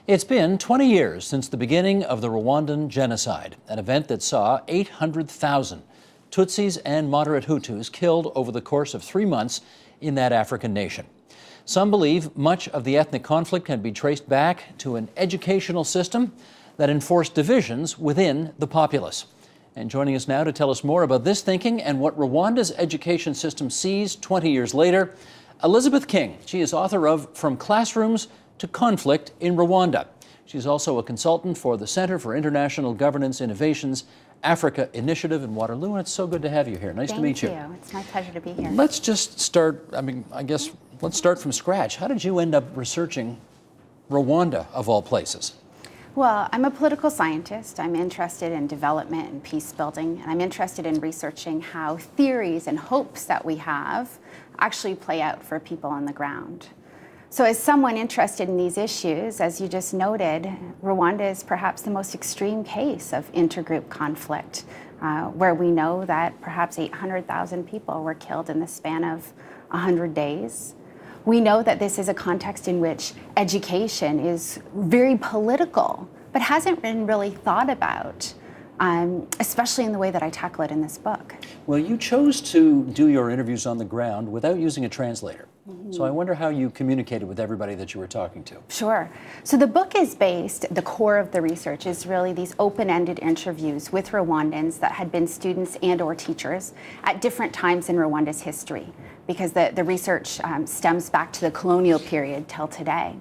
It's been 20 years since the beginning of the Rwandan genocide, an event that saw 800,000 Tutsis and moderate Hutus killed over the course of 3 months in that African nation. Some believe much of the ethnic conflict can be traced back to an educational system that enforced divisions within the populace. And joining us now to tell us more about this thinking and what Rwanda's education system sees 20 years later, Elisabeth King. She is author of From Classrooms to Conflict in Rwanda. She's also a consultant for the Center for International Governance Innovations Africa Initiative in Waterloo, and it's so good to have you here. Nice to meet you. Thank you. It's my pleasure to be here. Let's just start, let's start from scratch. How did you end up researching Rwanda, of all places? Well, I'm a political scientist. I'm interested in development and peace building, and I'm interested in researching how theories and hopes that we have actually play out for people on the ground. So as someone interested in these issues, as you just noted, Rwanda is perhaps the most extreme case of intergroup conflict, where we know that perhaps 800,000 people were killed in the span of 100 days. We know that this is a context in which education is very political, but hasn't been really thought about, especially in the way that I tackle it in this book. Well, you chose to do your interviews on the ground without using a translator. So I wonder how you communicated with everybody that you were talking to. Sure. So the book is based, the core of the research is really these open-ended interviews with Rwandans that had been students and or teachers at different times in Rwanda's history, because the research stems back to the colonial period till today.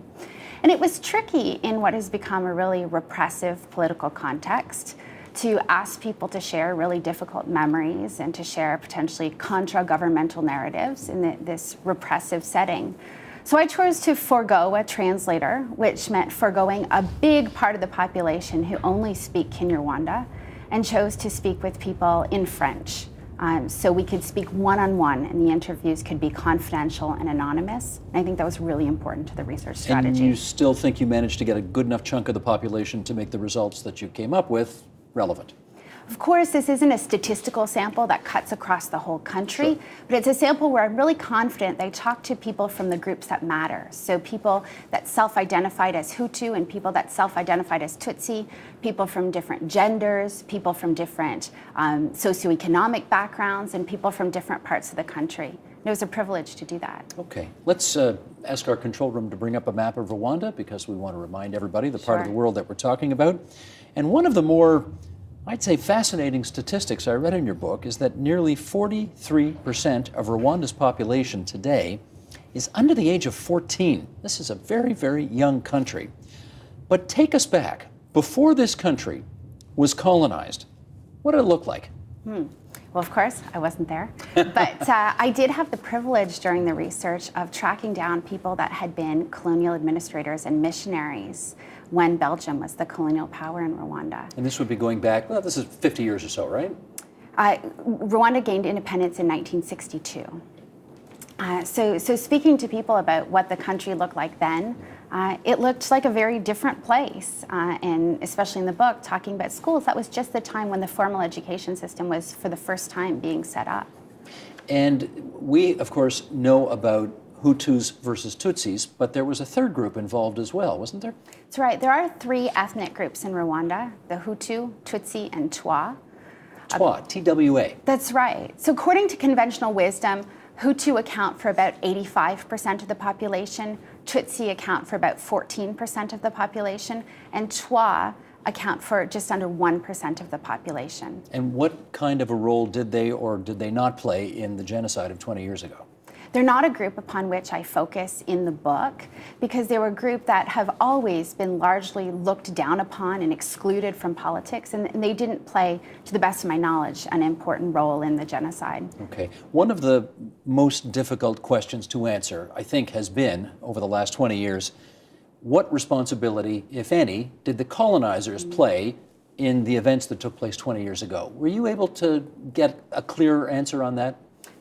And it was tricky in what has become a really repressive political context to ask people to share really difficult memories and to share potentially contra-governmental narratives in this repressive setting. So I chose to forego a translator, which meant foregoing a big part of the population who only speak Kinyarwanda, and chose to speak with people in French. So we could speak one-on-one, and the interviews could be confidential and anonymous. And I think that was really important to the research strategy. And you still think you managed to get a good enough chunk of the population to make the results that you came up with relevant? Of course, this isn't a statistical sample that cuts across the whole country, but it's a sample where I'm really confident they talk to people from the groups that matter. So people that self-identified as Hutu and people that self-identified as Tutsi, people from different genders, people from different socioeconomic backgrounds, and people from different parts of the country. And it was a privilege to do that. Okay, let's ask our control room to bring up a map of Rwanda, because we want to remind everybody the part of the world that we're talking about. And one of the more, I'd say, fascinating statistics I read in your book is that nearly 43% of Rwanda's population today is under the age of 14. This is a very, very young country. But take us back. Before this country was colonized, what did it look like? Well, of course, I wasn't there. But I did have the privilege during the research of tracking down people that had been colonial administrators and missionaries when Belgium was the colonial power in Rwanda. And this would be going back, well, this is 50 years or so, right? Rwanda gained independence in 1962. So speaking to people about what the country looked like then, it looked like a very different place. And especially in the book, talking about schools, that was just the time when the formal education system was for the first time being set up. And we, of course, know about Hutus versus Tutsis, but there was a third group involved as well, wasn't there? That's right. There are 3 ethnic groups in Rwanda, the Hutu, Tutsi, and Twa. Twa, T-W-A. That's right. So according to conventional wisdom, Hutu account for about 85% of the population, Tutsi account for about 14% of the population, and Twa account for just under 1% of the population. And what kind of a role did they or did they not play in the genocide of 20 years ago? They're not a group upon which I focus in the book, because they were a group that have always been largely looked down upon and excluded from politics, and they didn't play, to the best of my knowledge, an important role in the genocide. Okay. One of the most difficult questions to answer, I think, has been, over the last 20 years, what responsibility, if any, did the colonizers play in the events that took place 20 years ago? Were you able to get a clearer answer on that?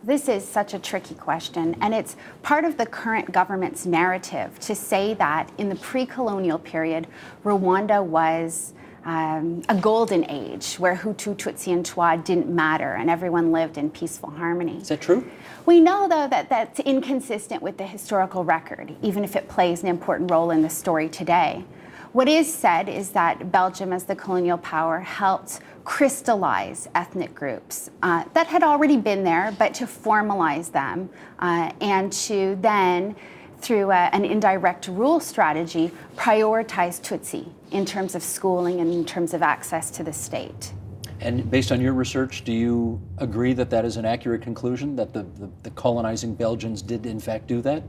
This is such a tricky question, and it's part of the current government's narrative to say that in the pre-colonial period, Rwanda was a golden age where Hutu, Tutsi, and Twa didn't matter and everyone lived in peaceful harmony. Is that true? We know, though, that that's inconsistent with the historical record, even if it plays an important role in the story today. What is said is that Belgium, as the colonial power, helped crystallize ethnic groups that had already been there, but to formalize them and to then, through an indirect rule strategy, prioritize Tutsi in terms of schooling and in terms of access to the state. And based on your research, do you agree that that is an accurate conclusion, that the colonizing Belgians did in fact do that?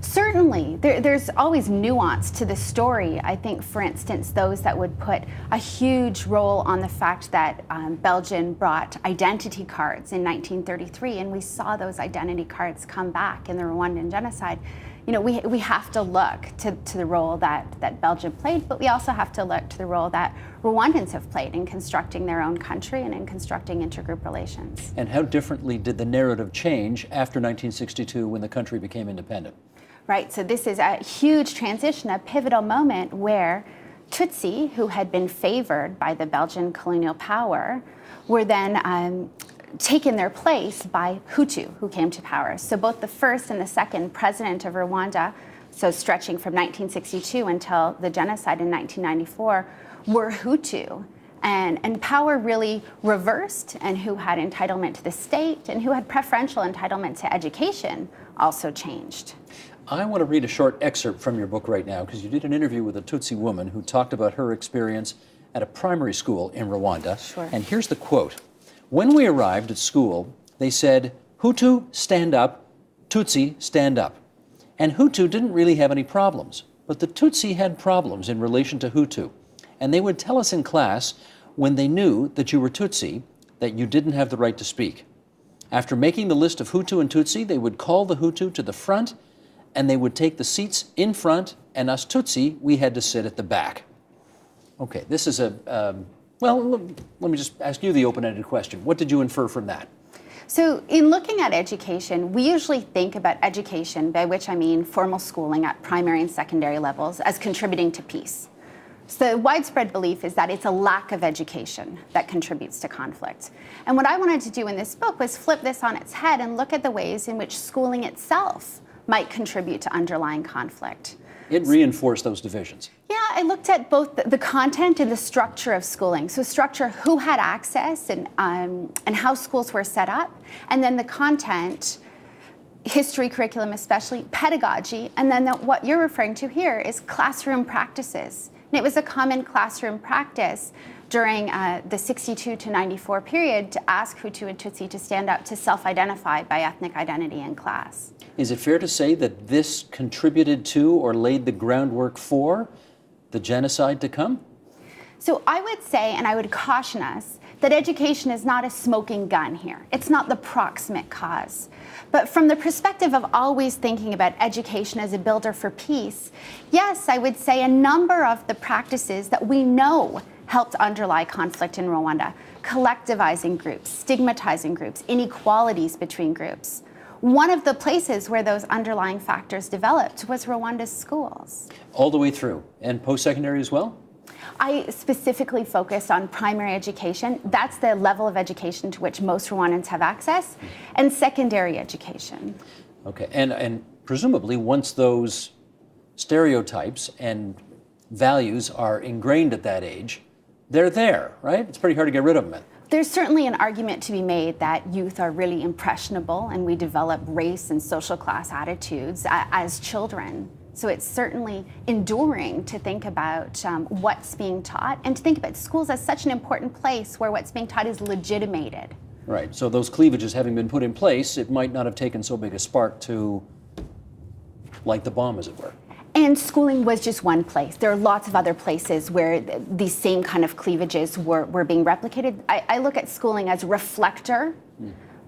Certainly. There's always nuance to the story. I think, for instance, those that would put a huge role on the fact that Belgium brought identity cards in 1933, and we saw those identity cards come back in the Rwandan genocide. You know, we have to look to the role that Belgium played, but we also have to look to the role that Rwandans have played in constructing their own country and in constructing intergroup relations. And how differently did the narrative change after 1962 when the country became independent? Right, so this is a huge transition, a pivotal moment where Tutsi, who had been favored by the Belgian colonial power, were then taken their place by Hutu, who came to power. So both the first and the second president of Rwanda, so stretching from 1962 until the genocide in 1994, were Hutu. And power really reversed, and who had entitlement to the state and who had preferential entitlement to education also changed. I want to read a short excerpt from your book right now, because you did an interview with a Tutsi woman who talked about her experience at a primary school in Rwanda. Sure. And here's the quote. When we arrived at school, they said, Hutu, stand up, Tutsi, stand up. And Hutu didn't really have any problems, but the Tutsi had problems in relation to Hutu. And they would tell us in class, when they knew that you were Tutsi, that you didn't have the right to speak. After making the list of Hutu and Tutsi, they would call the Hutu to the front, and they would take the seats in front, and us Tutsi, we had to sit at the back. Okay, this is well, let me just ask you the open-ended question. What did you infer from that? So in looking at education, we usually think about education, by which I mean formal schooling at primary and secondary levels, as contributing to peace. So the widespread belief is that it's a lack of education that contributes to conflict. And what I wanted to do in this book was flip this on its head and look at the ways in which schooling itself might contribute to underlying conflict. It reinforced those divisions. Yeah, I looked at both the content and the structure of schooling. So structure, who had access and how schools were set up, and then the content, history curriculum especially, pedagogy, and then what you're referring to here is classroom practices. And it was a common classroom practice during the 62 to 94 period to ask Hutu and Tutsi to stand up to self-identify by ethnic identity in class. Is it fair to say that this contributed to or laid the groundwork for the genocide to come? So I would say, and I would caution us, that education is not a smoking gun here. It's not the proximate cause. But from the perspective of always thinking about education as a builder for peace, yes, I would say a number of the practices that we know helped underlie conflict in Rwanda, collectivizing groups, stigmatizing groups, inequalities between groups. One of the places where those underlying factors developed was Rwanda's schools. All the way through, and post-secondary as well? I specifically focused on primary education. That's the level of education to which most Rwandans have access, and secondary education. Okay, and presumably once those stereotypes and values are ingrained at that age, they're there, right? It's pretty hard to get rid of them. There's certainly an argument to be made that youth are really impressionable and we develop race and social class attitudes as children. So it's certainly enduring to think about what's being taught and to think about schools as such an important place where what's being taught is legitimated. Right, so those cleavages having been put in place, it might not have taken so big a spark to light the bomb, as it were. And schooling was just one place. There are lots of other places where these same kind of cleavages were being replicated. I look at schooling as a reflector,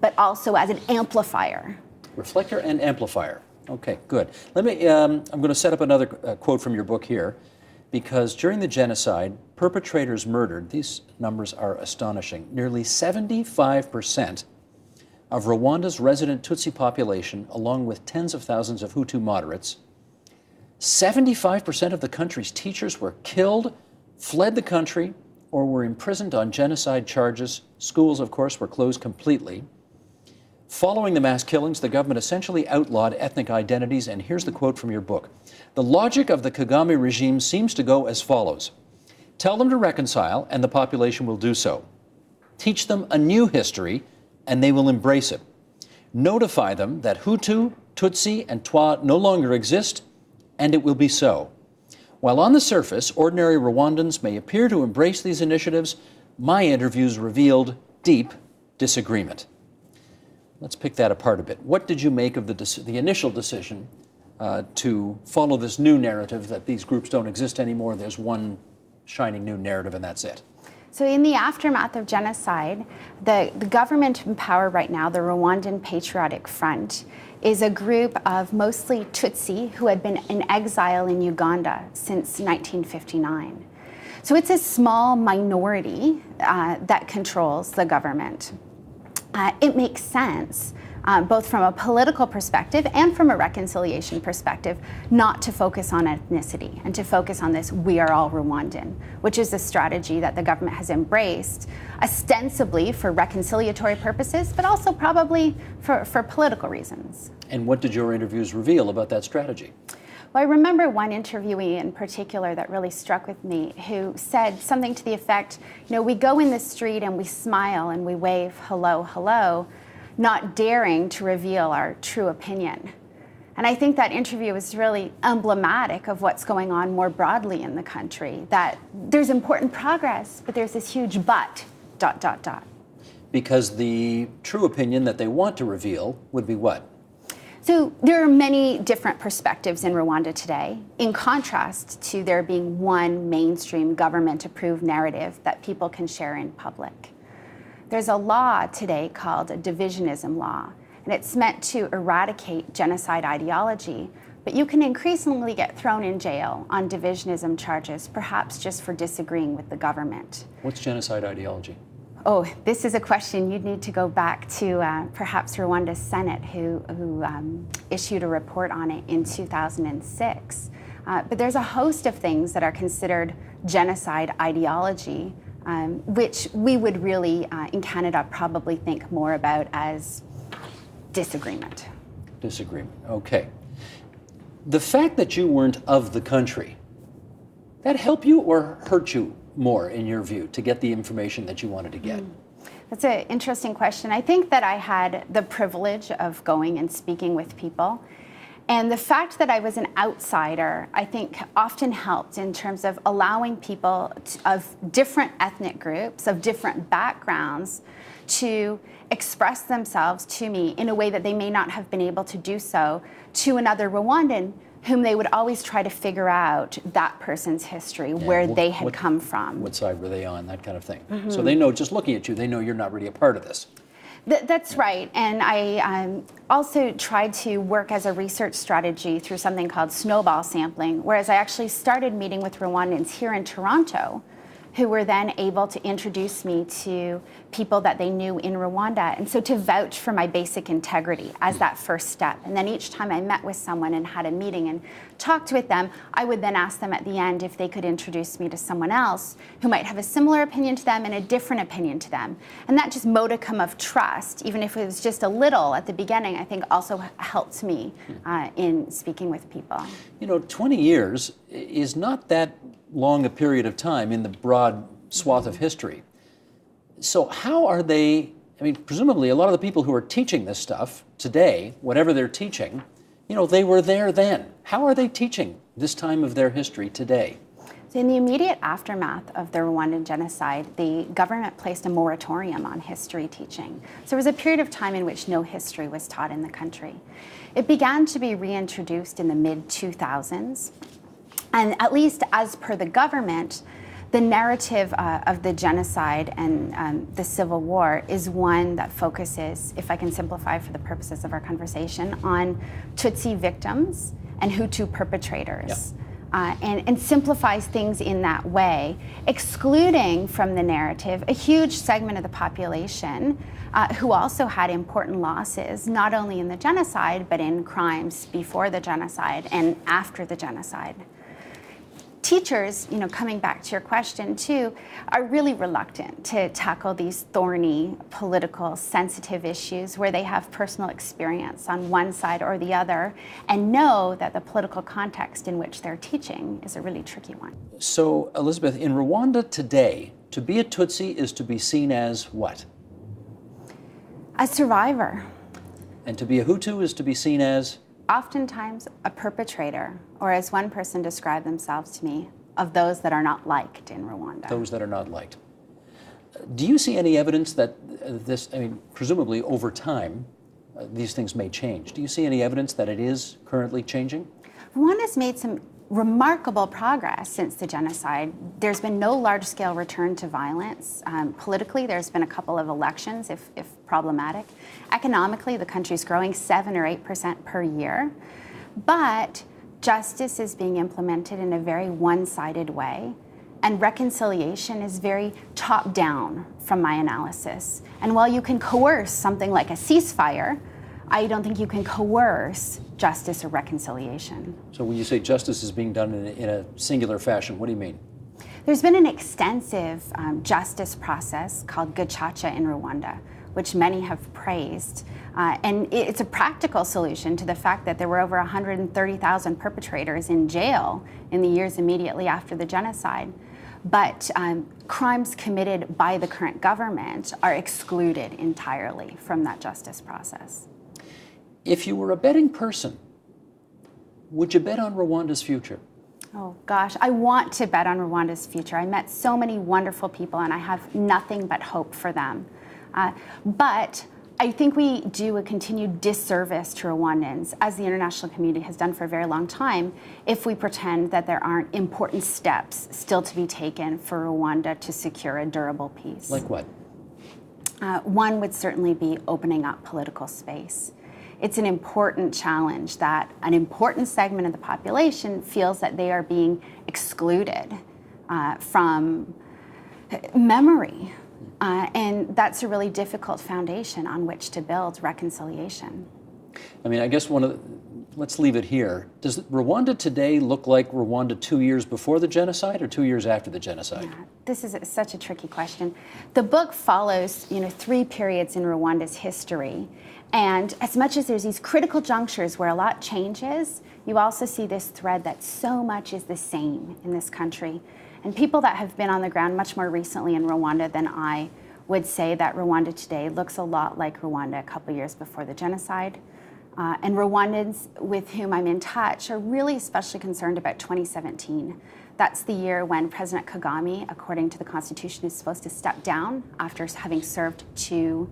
but also as an amplifier. Reflector and amplifier. Okay, good. Let me, I'm going to set up another quote from your book here, because during the genocide, perpetrators murdered, these numbers are astonishing, nearly 75% of Rwanda's resident Tutsi population, along with tens of thousands of Hutu moderates. 75% of the country's teachers were killed, fled the country, or were imprisoned on genocide charges. Schools, of course, were closed completely. Following the mass killings, the government essentially outlawed ethnic identities, and here's the quote from your book. The logic of the Kagame regime seems to go as follows. Tell them to reconcile, and the population will do so. Teach them a new history, and they will embrace it. Notify them that Hutu, Tutsi, and Twa no longer exist, and it will be so. While on the surface, ordinary Rwandans may appear to embrace these initiatives, my interviews revealed deep disagreement. Let's pick that apart a bit. What did you make of the initial decision to follow this new narrative that these groups don't exist anymore, there's one shining new narrative and that's it? So in the aftermath of genocide, the government in power right now, the Rwandan Patriotic Front, is a group of mostly Tutsi who had been in exile in Uganda since 1959. So it's a small minority that controls the government. It makes sense, both from a political perspective and from a reconciliation perspective, not to focus on ethnicity and to focus on this "we are all Rwandan," which is a strategy that the government has embraced, ostensibly for reconciliatory purposes, but also probably for political reasons. And what did your interviews reveal about that strategy? Well, I remember one interviewee in particular that really struck with me who said something to the effect, we go in the street and we smile and we wave hello, hello, not daring to reveal our true opinion. And I think that interview is really emblematic of what's going on more broadly in the country, that there's important progress, but there's this huge but, ... Because the true opinion that they want to reveal would be what? So there are many different perspectives in Rwanda today, in contrast to there being one mainstream government-approved narrative that people can share in public. There's a law today called a divisionism law, and it's meant to eradicate genocide ideology, but you can increasingly get thrown in jail on divisionism charges, perhaps just for disagreeing with the government. What's genocide ideology? Oh, this is a question you'd need to go back to perhaps Rwanda's Senate, who issued a report on it in 2006. But there's a host of things that are considered genocide ideology, which we would really, in Canada, probably think more about as disagreement. Disagreement, okay. The fact that you weren't of the country, that help you or hurt you more, in your view, to get the information that you wanted to get? That's an interesting question. I think that I had the privilege of going and speaking with people. And the fact that I was an outsider, I think, often helped in terms of allowing people of different ethnic groups, of different backgrounds, to express themselves to me in a way that they may not have been able to do so to another Rwandan, whom they would always try to figure out that person's history, where they had come from. What side were they on, that kind of thing. So they know, just looking at you, they know you're not really a part of this. That's right. And I also tried to work as a research strategy through something called snowball sampling, whereas I actually started meeting with Rwandans here in Toronto, who were then able to introduce me to people that they knew in Rwanda. And so to vouch for my basic integrity as that first step. And then each time I met with someone and had a meeting and talked with them, I would then ask them at the end if they could introduce me to someone else who might have a similar opinion to them and a different opinion to them. And that just modicum of trust, even if it was just a little at the beginning, I think also helped me in speaking with people. 20 years is not that long a period of time in the broad swath of history. So how are they, presumably a lot of the people who are teaching this stuff today, whatever they're teaching, they were there then. How are they teaching this time of their history today? So in the immediate aftermath of the Rwandan genocide, the government placed a moratorium on history teaching. So there was a period of time in which no history was taught in the country. It began to be reintroduced in the mid-2000s. And at least as per the government, the narrative of the genocide and the civil war is one that focuses, if I can simplify for the purposes of our conversation, on Tutsi victims and Hutu perpetrators. Yeah. And simplifies things in that way, excluding from the narrative a huge segment of the population who also had important losses, not only in the genocide, but in crimes before the genocide and after the genocide. Teachers, coming back to your question too, are really reluctant to tackle these thorny, political, sensitive issues where they have personal experience on one side or the other and know that the political context in which they're teaching is a really tricky one. So, Elisabeth, in Rwanda today, to be a Tutsi is to be seen as what? A survivor. And to be a Hutu is to be seen as? Oftentimes a perpetrator, or as one person described themselves to me, of those that are not liked in Rwanda. Those that are not liked. Do you see any evidence that presumably over time, these things may change. Do you see any evidence that it is currently changing? Rwanda's made some remarkable progress since the genocide. There's been no large-scale return to violence. Politically, there's been a couple of elections, if problematic. Economically, the country's growing 7 or 8% per year. But justice is being implemented in a very one-sided way, and reconciliation is very top-down from my analysis. And while you can coerce something like a ceasefire, I don't think you can coerce justice or reconciliation. So when you say justice is being done in a singular fashion, what do you mean? There's been an extensive justice process called Gacaca in Rwanda, which many have praised. And it's a practical solution to the fact that there were over 130,000 perpetrators in jail in the years immediately after the genocide. But crimes committed by the current government are excluded entirely from that justice process. If you were a betting person, would you bet on Rwanda's future? Oh gosh, I want to bet on Rwanda's future. I met so many wonderful people and I have nothing but hope for them. But I think we do a continued disservice to Rwandans, as the international community has done for a very long time, if we pretend that there aren't important steps still to be taken for Rwanda to secure a durable peace. Like what? One would certainly be opening up political space. It's an important challenge that an important segment of the population feels that they are being excluded from memory. And that's a really difficult foundation on which to build reconciliation. I mean, I guess let's leave it here. Does Rwanda today look like Rwanda 2 years before the genocide or 2 years after the genocide? Yeah, this is such a tricky question. The book follows, 3 periods in Rwanda's history. And as much as there's these critical junctures where a lot changes, you also see this thread that so much is the same in this country. And people that have been on the ground much more recently in Rwanda than I would say that Rwanda today looks a lot like Rwanda a couple years before the genocide. And Rwandans with whom I'm in touch are really especially concerned about 2017. That's the year when President Kagame, according to the Constitution, is supposed to step down after having served two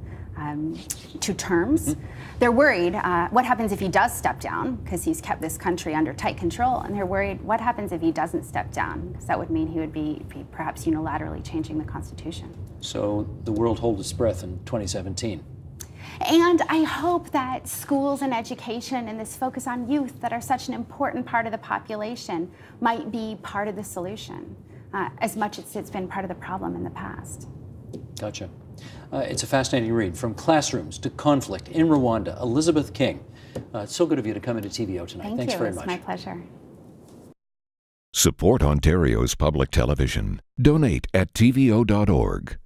terms. Mm-hmm. They're worried, what happens if he does step down, because he's kept this country under tight control, and they're worried, what happens if he doesn't step down, because that would mean he would be perhaps unilaterally changing the Constitution. So the world holds its breath in 2017. And I hope that schools and education and this focus on youth that are such an important part of the population might be part of the solution, as much as it's been part of the problem in the past. Gotcha. It's a fascinating read. From classrooms to conflict in Rwanda, Elisabeth King. It's so good of you to come into TVO tonight. Thanks very much. It's my pleasure. Support Ontario's public television. Donate at tvo.org.